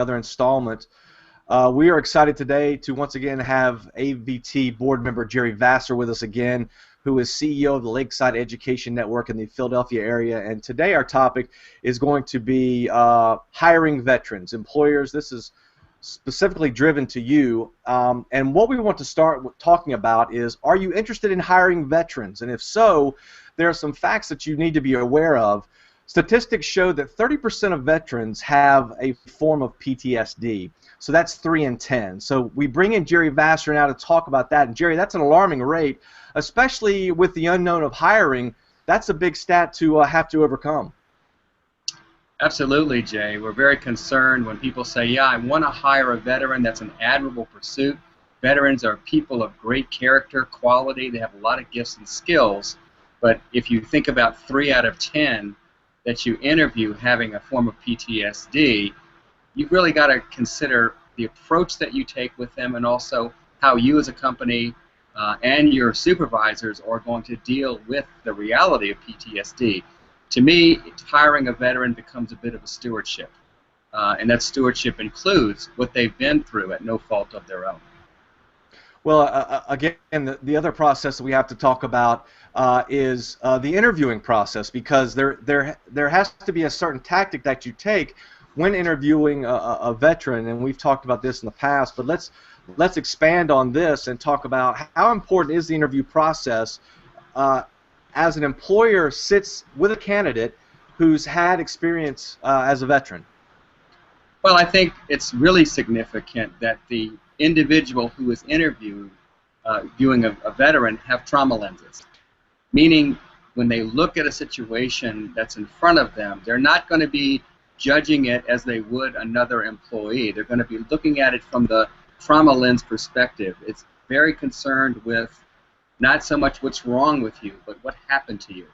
another installment. We are excited today to once again have AVT board member Gerry Vassar with us again, who is CEO of the Lakeside Education Network in the Philadelphia area. And today our topic is going to be hiring veterans, employers. This is specifically driven to you. And what we want to start with talking about is, are you interested in hiring veterans? And if so, there are some facts that you need to be aware of. Statistics show that 30% of veterans have a form of PTSD. So that's 3 in 10. So we bring in Gerry Vassar now to talk about that. And Gerry, that's an alarming rate, especially with the unknown of hiring. That's a big stat to have to overcome. Absolutely, Jay. We're very concerned when people say, yeah, I want to hire a veteran. That's an admirable pursuit. Veterans are people of great character, quality. They have a lot of gifts and skills. But if you think about 3 out of 10 that you interview having a form of PTSD, you've really got to consider the approach that you take with them, and also how you as a company and your supervisors are going to deal with the reality of PTSD. To me, hiring a veteran becomes a bit of a stewardship, and that stewardship includes what they've been through at no fault of their own. Well, again, the other process that we have to talk about is the interviewing process, because there has to be a certain tactic that you take when interviewing a veteran, and we've talked about this in the past, but let's expand on this and talk about how important is the interview process as an employer sits with a candidate who's had experience as a veteran. Well, I think it's really significant that the individual who is interviewing a veteran have trauma lenses, meaning when they look at a situation that's in front of them, they're not going to be judging it as they would another employee. They're going to be looking at it from the trauma lens perspective. It's very concerned with not so much what's wrong with you, but what happened to you.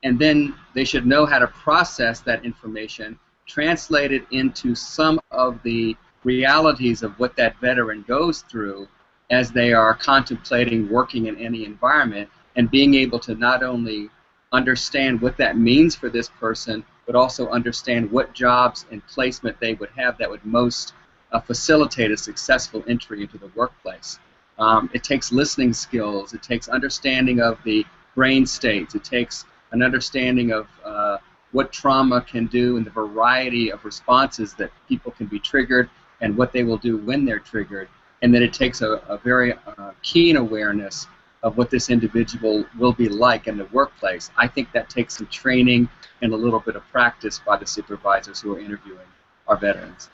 And then they should know how to process that information, translate it into some of the realities of what that veteran goes through as they are contemplating working in any environment, and being able to not only understand what that means for this person, but also understand what jobs and placement they would have that would most facilitate a successful entry into the workplace. It takes listening skills, it takes understanding of the brain states, it takes an understanding of what trauma can do and the variety of responses that people can be triggered and what they will do when they're triggered, and then it takes a very keen awareness of what this individual will be like in the workplace. I think that takes some training and a little bit of practice by the supervisors who are interviewing our veterans.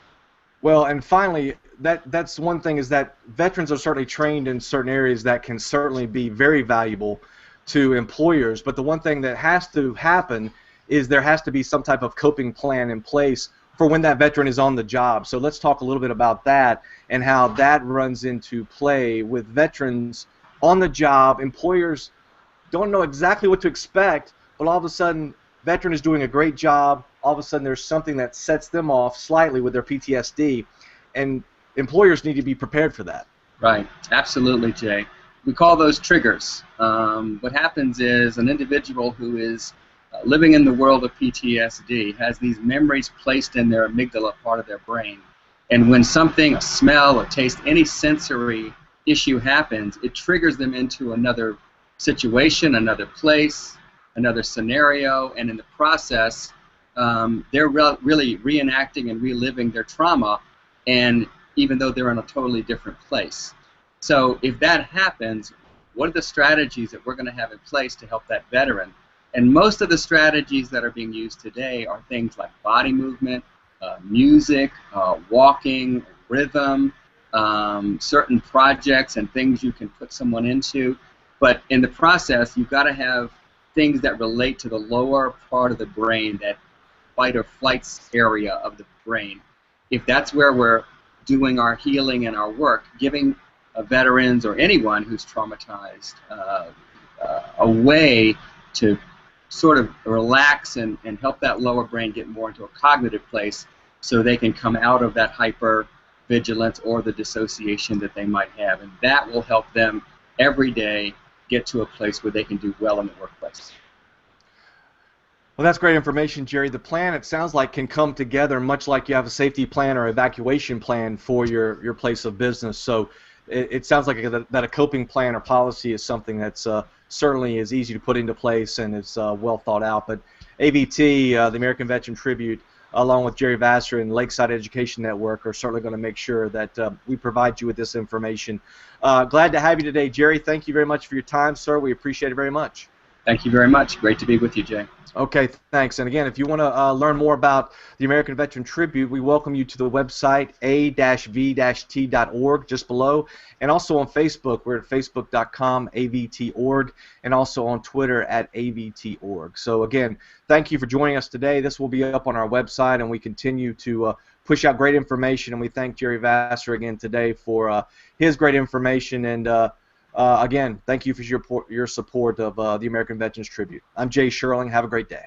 Well, and finally, that's one thing, is that veterans are certainly trained in certain areas that can certainly be very valuable to employers, but the one thing that has to happen is there has to be some type of coping plan in place for when that veteran is on the job. So let's talk a little bit about that and how that runs into play with veterans on the job. Employers don't know exactly what to expect, but all of a sudden, veteran is doing a great job. All of a sudden, there's something that sets them off slightly with their PTSD, and employers need to be prepared for that. Right, absolutely, Jay. We call those triggers. What happens is an individual who is living in the world of PTSD has these memories placed in their amygdala part of their brain, and when something, a smell, a taste, any sensory issue happens, it triggers them into another situation, another place, another scenario, and in the process, they're really reenacting and reliving their trauma, and even though they're in a totally different place. So if that happens, what are the strategies that we're going to have in place to help that veteran? And most of the strategies that are being used today are things like body movement, music, walking, rhythm, certain projects and things you can put someone into. But in the process, you've got to have things that relate to the lower part of the brain, that fight or flight area of the brain. If that's where we're doing our healing and our work, giving veterans or anyone who's traumatized a way to sort of relax and help that lower brain get more into a cognitive place so they can come out of that hyper-vigilance or the dissociation that they might have. And that will help them every day get to a place where they can do well in the workplace. Well, that's great information, Gerry. The plan, it sounds like, can come together much like you have a safety plan or evacuation plan for your place of business. So it sounds like that a coping plan or policy is something that's certainly is easy to put into place and it's well thought out. But AVT, the American Veteran Tribute, along with Gerry Vassar and Lakeside Education Network, are certainly going to make sure that we provide you with this information. Glad to have you today, Gerry. Thank you very much for your time, sir. We appreciate it very much. Thank you very much. Great to be with you, Jay. Okay, thanks. And again, if you want to learn more about the American Veteran Tribute, we welcome you to the website a-v-t.org, just below, and also on Facebook. We're at facebook.com/avtorg, and also on Twitter at avtorg. So again, thank you for joining us today. This will be up on our website, and we continue to push out great information, and we thank Gerry Vassar again today for his great information. And again, thank you for your support of the American Veterans Tribute. I'm Jay Shurling. Have a great day.